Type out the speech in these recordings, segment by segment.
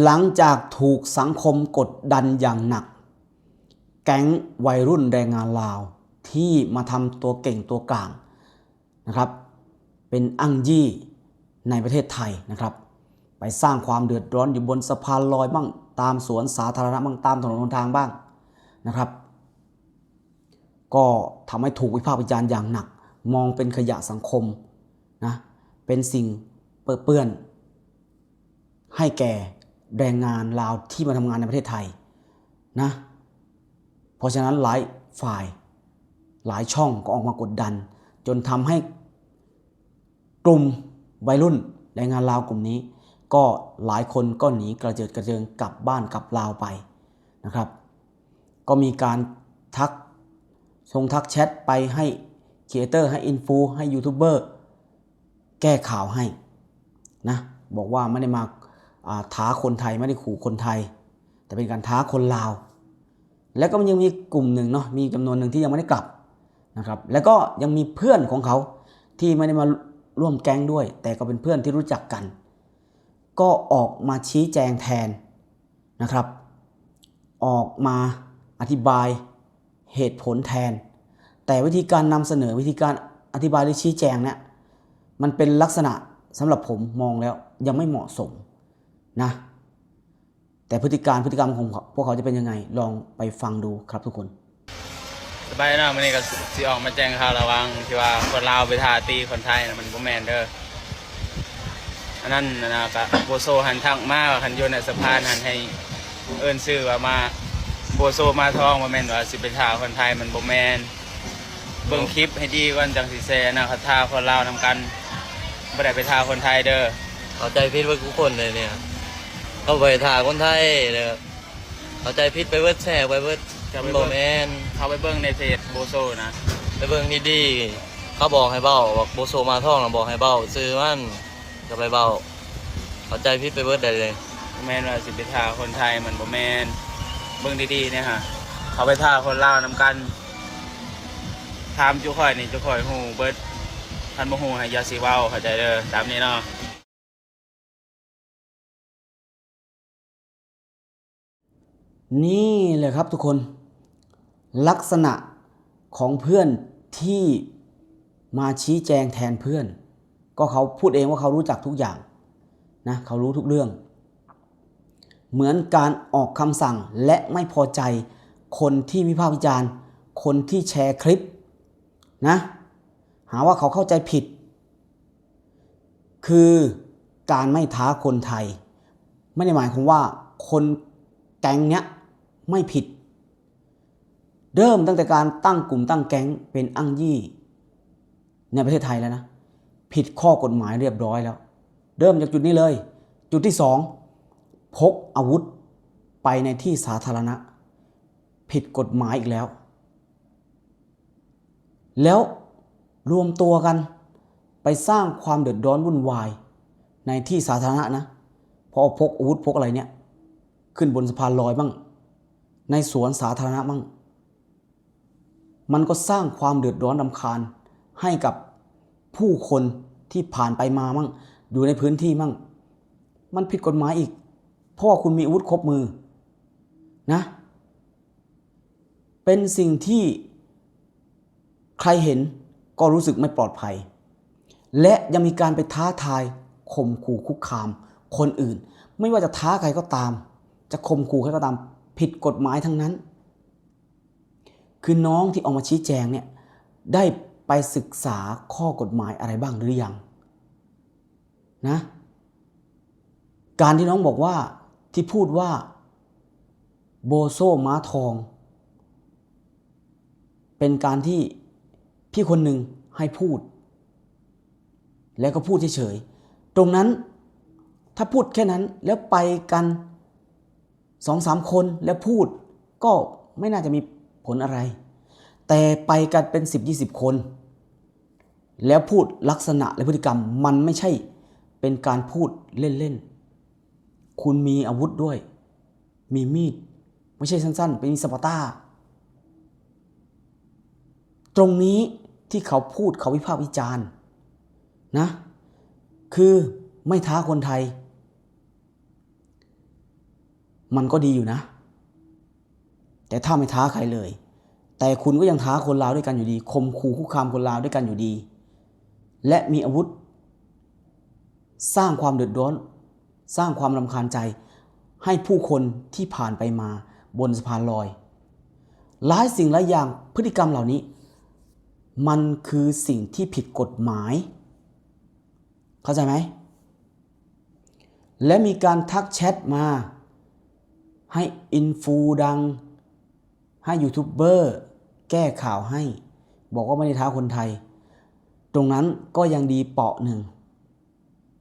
หลังจากถูกสังคมกดดันอย่างหนักแก๊งวัยรุ่นแรงงานลาวที่มาทำตัวเก่งตัวกลางนะครับเป็นอั้งยี่ในประเทศไทยนะครับไปสร้างความเดือดร้อนอยู่บนสะพานลอยบ้างตามสวนสาธารณะบ้างตามถนนหนทางบ้างนะครับก็ทำให้ถูกวิพากษ์วิจารณ์อย่างหนักมองเป็นขยะสังคมนะเป็นสิ่งเปื้อนให้แก่แรงงานลาวที่มาทำงานในประเทศไทยนะเพราะฉะนั้นหลายฝ่ายหลายช่องก็ออกมากดดันจนทำให้กลุ่มวัยรุ่นแรงงานลาวกลุ่มนี้ก็หลายคนก็หนีกระเจิดกระเจิงกลับบ้านกลับลาวไปนะครับก็มีการทักแชทไปให้ครีเอเตอร์ให้อินฟูให้ยูทูบเบอร์แก้ข่าวให้นะบอกว่าไม่ได้มาท้าคนไทยไม่ได้ขู่คนไทยแต่เป็นการท้าคนลาวแล้วก็มันยังมีกลุ่มหนึ่งเนาะมีจำนวนหนึ่งที่ยังไม่ได้กลับนะครับแล้วก็ยังมีเพื่อนของเขาที่ไม่ได้มาร่วมแก๊งด้วยแต่ก็เป็นเพื่อนที่รู้จักกันก็ออกมาชี้แจงแทนนะครับออกมาอธิบายเหตุผลแทนแต่วิธีการนำเสนอวิธีการอธิบายหรือชี้แจงเนี่ยมันเป็นลักษณะสำหรับผมมองแล้วยังไม่เหมาะสมนะแต่พฤติกรรมของพวกเขาจะเป็นยังไงลองไปฟังดูครับทุกคนสบายนะวันนี้ก็สิออกมาแจ้งข่าวระวังที่ว่าคนลาวไปท่าตีคนไทยนะมันบ่แม่นเด้ออันนั้นนะก็โบโซหันทางมาคันอยู่ในสะพานหันให้เอิ้นชื่อว่ามาโบโซมาทองบ่แม่นว่าสิไปท่าคนไทยมันบ่แม่นเบิ่งคลิปให้ดีก่อนจังสิแซ่นะเขาท่าคนลาวนำกันบ่ได้ไปท่าคนไทยเด้อเข้าใจผิดไว้ทุกคนเลยเนี่ยเขาไปถ่าคนไทยเนี่ยเข้าใจผิดไปเวิร์ดแชร์ไปเวิร์ดโบแมนเขาไปเบิ่งในเพจโบโซนะไปเบิ่งดีๆเขาบอกให้เบ้าบอกโบโซมาท่องนะบอกให้เบ้าซื้อมันจะไปเบ้าเข้าใจผิดไปเวิร์ดได้เลยบ่แม่นว่าสิไปท่าคนไทยมันบ่แม่นเบิ่งดีๆเนี่ยฮะเขาไปท่าคนลาวนำกันถามจุข่อยนี่จุข่อยฮู้เบิดท่านบ่ฮู้ให้อย่าสิเว้าเข้าใจเด้อตามนี้เนาะนี่แหละครับทุกคนลักษณะของเพื่อนที่มาชี้แจงแทนเพื่อนก็เขาพูดเองว่าเขารู้จักทุกอย่างนะเขารู้ทุกเรื่องเหมือนการออกคำสั่งและไม่พอใจคนที่วิพากษ์วิจารณ์คนที่แชร์คลิปนะหาว่าเขาเข้าใจผิดคือการไม่ท้าคนไทยไม่ได้หมายความว่าคนแก๊งเนี้ยไม่ผิดเริ่มตั้งแต่การตั้งกลุ่มตั้งแก๊งเป็นอั้งยี่ในประเทศไทยแล้วนะผิดข้อกฎหมายเรียบร้อยแล้วเริ่มจากจุดนี้เลยจุดที่2พกอาวุธไปในที่สาธารณะผิดกฎหมายอีกแล้วรวมตัวกันไปสร้างความเดือดร้อนวุ่นวายในที่สาธารณะนะพอพกอาวุธพกอะไรเนี่ยขึ้นบนสะพานลอยบ้างในสวนสาธารณะบ้างมันก็สร้างความเดือดร้อนรำคาญให้กับผู้คนที่ผ่านไปมามั่งอยู่ในพื้นที่มั่งมันผิดกฎหมายอีกเพราะว่าคุณมีอาวุธครบมือนะเป็นสิ่งที่ใครเห็นก็รู้สึกไม่ปลอดภัยและยังมีการไปท้าทายข่มขู่คุกคามคนอื่นไม่ว่าจะท้าใครก็ตามจะข่มขู่ใครก็ตามผิดกฎหมายทั้งนั้นคือน้องที่ออกมาชี้แจงเนี่ยได้ไปศึกษาข้อกฎหมายอะไรบ้างหรือยังนะการที่น้องบอกว่าที่พูดว่าโบโซม้าทองเป็นการที่พี่คนหนึ่งให้พูดแล้วก็พูดเฉยๆตรงนั้นถ้าพูดแค่นั้นแล้วไปกัน 2-3 คนแล้วพูดก็ไม่น่าจะมีผลอะไรแต่ไปกันเป็น 10-20 คนแล้วพูดลักษณะและพฤติกรรมมันไม่ใช่เป็นการพูดเล่นๆคุณมีอาวุธด้วยมีมีดไม่ใช่สั้นๆเป็นสปาต้าตรงนี้ที่เขาพูดเขาวิพากษ์วิจารณ์นะคือไม่ท้าคนไทย มันก็ดีอยู่นะแต่ถ้าไม่ท้าใครเลยแต่คุณก็ยังท้าคนลาวด้วยกันอยู่ดีข่มขู่คุกคามคนลาวด้วยกันอยู่ดีและมีอาวุธสร้างความเดือดร้อนสร้างความรำคาญใจให้ผู้คนที่ผ่านไปมาบนสะพานลอยหลายสิ่งหลายอย่างพฤติกรรมเหล่านี้มันคือสิ่งที่ผิดกฎหมายเข้าใจไหมและมีการทักแชทมาให้อินฟูดังให้ยูทูบเบอร์แก้ข่าวให้บอกว่าไม่ได้ท้าคนไทยตรงนั้นก็ยังดีเปาะหนึ่ง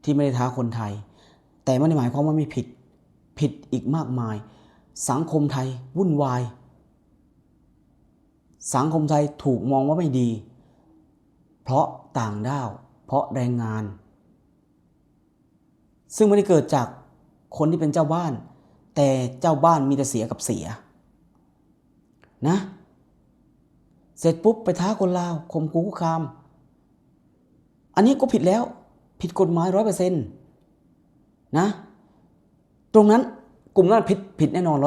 ที่ไม่ได้ท้าคนไทยแต่ไม่ได้หมายความว่าไม่ผิดอีกมากมายสังคมไทยวุ่นวายสังคมไทยถูกมองว่าไม่ดีเพราะต่างด้าวเพราะแรงงานซึ่งไม่ได้เกิดจากคนที่เป็นเจ้าบ้านแต่เจ้าบ้านมีแต่เสียกับเสียนะเสร็จปุ๊บไปท้าคนลาวข่มขู่คุกคามอันนี้ก็ผิดแล้วผิดกฎหมาย 100% นะตรงนั้นกลุ่มนั้นผิดแน่นอน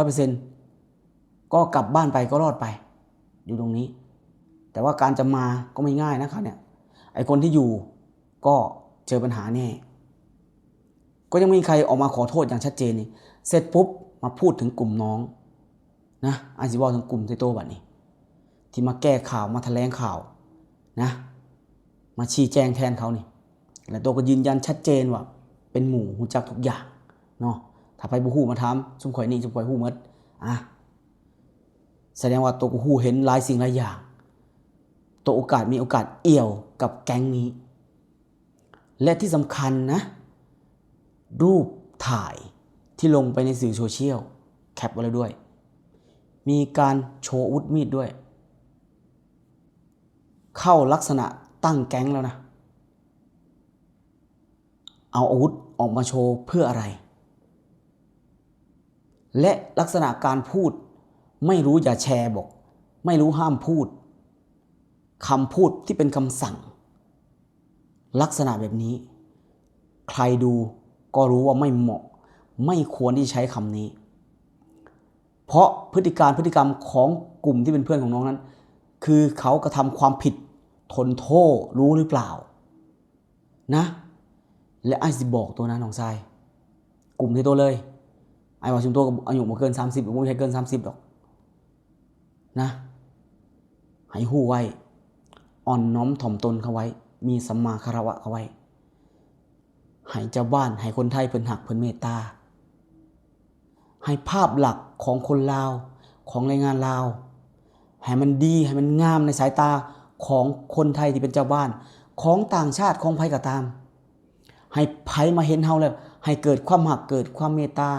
100% ก็กลับบ้านไปก็รอดไปอยู่ตรงนี้แต่ว่าการจะมาก็ไม่ง่ายนะครับเนี่ยไอ้คนที่อยู่ก็เจอปัญหาแน่ก็ยังไม่มีใครออกมาขอโทษอย่างชัดเจนนี่เสร็จปุ๊บมาพูดถึงกลุ่มน้องนะอาจจะบอกถึงกลุ่มไทโต้บัดนี้ที่มาแก้ข่าวมาแถลงข่าวนะมาชี้แจงแทนเขานี่และตัวก็ยืนยันชัดเจนว่าเป็นหมู่หูจักทุกอย่างเนาะถ้าไปบุฮู้มาถามซุ่มข่อยนี่ซุ่มข่อยฮู้หมดแสดงว่าตัวกูฮู้เห็นหลายสิ่งหลายอย่างตัวมีโอกาสเอี่ยวกับแก๊งนี้และที่สำคัญนะรูปถ่ายที่ลงไปในสื่อโซเชียลแคปไว้แล้วด้วยมีการโชว์อาวุธมีดด้วยเข้าลักษณะตั้งแก๊งแล้วนะเอาอาวุธออกมาโชว์เพื่ออะไรและลักษณะการพูดไม่รู้อย่าแชร์บอกไม่รู้ห้ามพูดคำพูดที่เป็นคำสั่งลักษณะแบบนี้ใครดูก็รู้ว่าไม่เหมาะไม่ควรที่ใช้คำนี้เพราะพฤติกรรมของกลุ่มที่เป็นเพื่อนของน้องนั้นคือเขากระทำความผิดทนโทษรู้หรือเปล่านะและไอ้สิบอกตัวนั้นน้องชายกลุ่มที่ตัวเลยไอ้ว่าชุมตัวอายุบ่เกิน30หรือบ่ใช่เกิน30หรอกนะให้ฮู้ไว้อ่อนน้อมถ่อมตนเขาไว้มีสัมมาคารวะเขาไว้ให้เจ้าบ้านให้คนไทยเพิ่นหักเพิ่นเมตตาให้ภาพหลักของคนลาวของแรงงานลาวให้มันดีให้มันงามในสายตาของคนไทยที่เป็นเจ้าบ้านของต่างชาติของไผก็ตามให้ไผมาเห็นเฮาแล้วให้เกิดความหักเกิดความเมตตา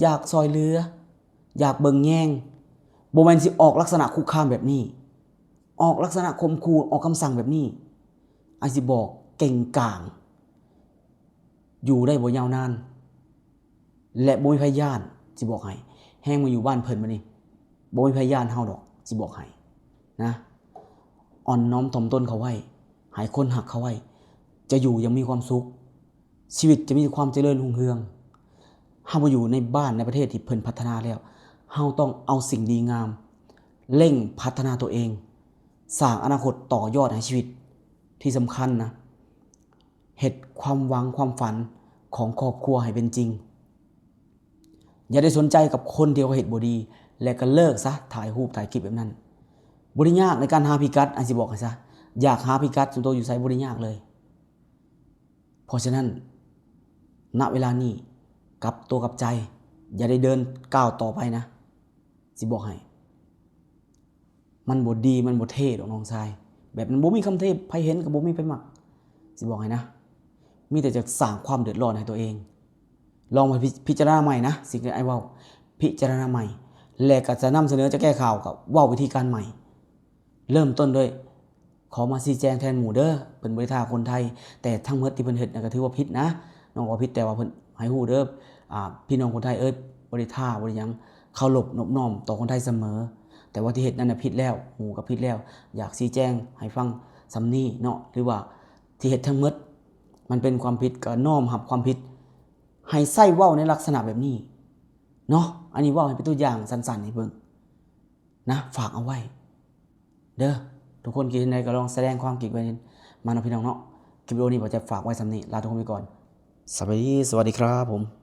อยากซอยเหลืออยากเบิ่งแย่งบ่แม่นสิออกลักษณะคุกคามแบบนี้ออกลักษณะข่มขู่ออกคำสั่งแบบนี้อาสิบอกเก่งกางอยู่ได้บ่ยาวนานและบ่มีพยานสิบอกให้แห้งมาอยู่บ้านเพิ่นมานี่บ่มีพยานเฮาดอกสิบอกให้นะอ่อนน้อมถ่อมตนเขาไว้ให้คนหักเขาไว้จะอยู่ยังมีความสุขชีวิตจะมีความเจริญรุ่งเรืองเฮาบ่อยู่ในบ้านในประเทศที่เพิ่นพัฒนาแล้วเฮาต้องเอาสิ่งดีงามเร่งพัฒนาตัวเองสร้างอนาคตต่อยอดให้ชีวิตที่สำคัญนะเฮ็ดความหวังความฝันของครอบครัวให้เป็นจริงอย่าได้สนใจกับคนที่เขาเฮ็ดบ่ดีและก็เลิกซะถ่ายรูปถ่ายคลิปแบบนั้นบ่ได้ยากในการหาพิกัดอันสิบอกให้ซะอยากหาพิกัดส่วนตัวอยู่ไสบ่ได้ยากเลยเพราะฉะนั้นณเวลานี้กลับตัวกับใจอย่าได้เดินก้าวต่อไปนะสิบอกให้มันบ่ดีมันบ่เท่ดอกน้องชายแบบนั้นบ่มีคำเทพไผเห็นก็บ่มีไผมักสิบอกให้นะมีแต่จะสร้างความเดือดร้อนให้ตัวเองลองมาพิจารณาใหม่นะสิ่งที่ไอ้เว้าพิจารณาใหม่และก็จะนำเสนอจะแก้ข่าวกับเว้าวิธีการใหม่เริ่มต้นด้วยขอมาชี้แจงแทนหมู่เด้อเพิ่นบ่ได้ท่าคนไทยแต่ทั้งหมดที่เพิ่นเฮ็ดก็ถือว่าผิดนะน้องก็ผิดแต่ว่าเพิ่นให้ฮู้เด้อพี่น้องคนไทยบ่ได้ท่าบ่ได้หยังเคารพนอบน้อมต่อคนไทยเสมอแต่ว่าที่เฮ็ดนั้นน่ะผิดแล้วหมู่ก็ผิดแล้วอยากชี้แจงให้ฟังสำนี้เนาะหรือว่าที่เฮ็ดทั้งหมดมันเป็นความผิดก็น้อมรับความผิดให้ใส่เว้าในลักษณะแบบนี้ เนาะอันนี้เว่าให้เป็นตัวอย่างสั้นๆให้เบิ่งนะฝากเอาไว้เด้อทุกคนคิดยังไงก็ลองแสดงความคิดไว้มาเนาะพี่น้องเนาะคลิปวิดีโอนี้ผมจะฝากไว้สำนี้ลาทุกคนไปก่อนสวัสดีครับผม